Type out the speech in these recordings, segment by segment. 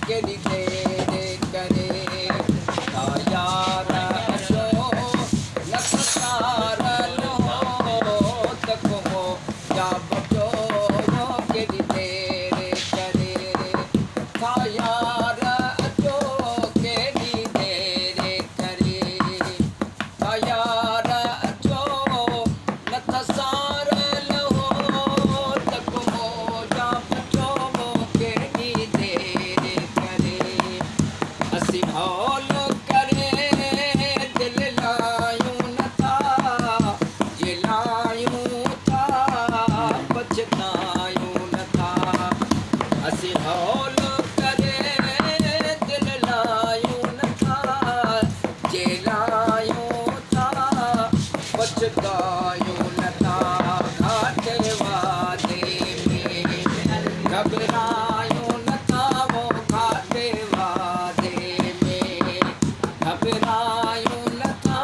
केॾी देरि करे था यार अचो लख सारल हो त को या बचो केॾी देरि करे था यार अचो केॾी देरि करे था यार अचो लख सारल हो त को या बचो केॾी देरि करे असीं हौल करे दिल लायूं नथा जे लायूं था पछतायूं नथा असीं हौल करे दिल लायूं नथा जे लायूं था पछतायूं नथा घाटे वादे में घबरायूं नथा वो घाटे वादे में घबरायूं नथा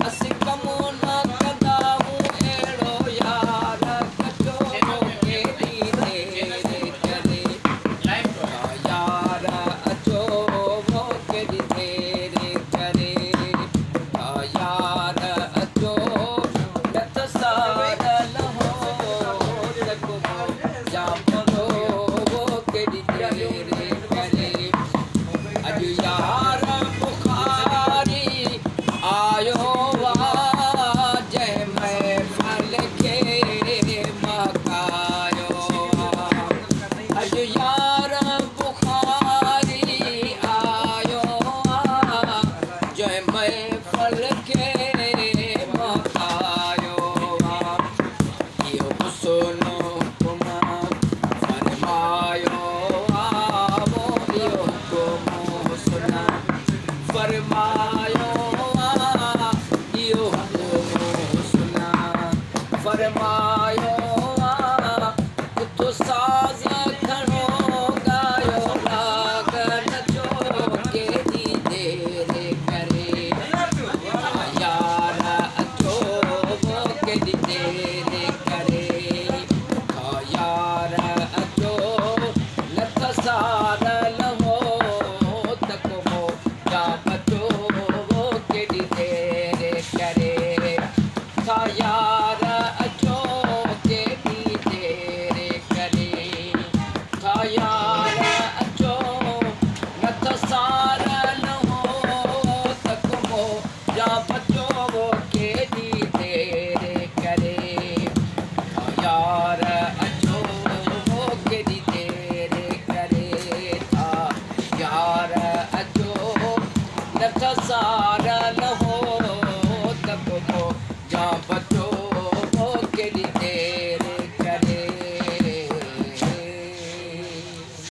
असीं कमु न कंदाऊं अहिड़ो यार कजो केॾी देरि करे यार अचो वो केॾी देरि करे यार अचो लथ सारल हो त को या बचो वो केॾी देरि करे अॼु यार बुखारी आयो वा जंहिं महफ़िल खे मकायो अॼु यार बुखारी आयो वा जंहिं महफ़िल खे मकायो इहो हुस्न हुकुम फरमायो वो इहो हुकुम हुस्न फरमायो इहो हुकुम हुस्न फरमायो तो साज़ घणो ॻायो राग नचो केॾी देरि करे यार अचो वो केॾी देरि करे यार अचो लथ सारल हो त को या बचो वो केॾी देरि करे था यार अचो केॾी देरि करे था यार अचो लथ सारल हो त को या बचो वो केॾी देरि करे यार अचो वो केॾी देरि करे था यार अचो लथ सारल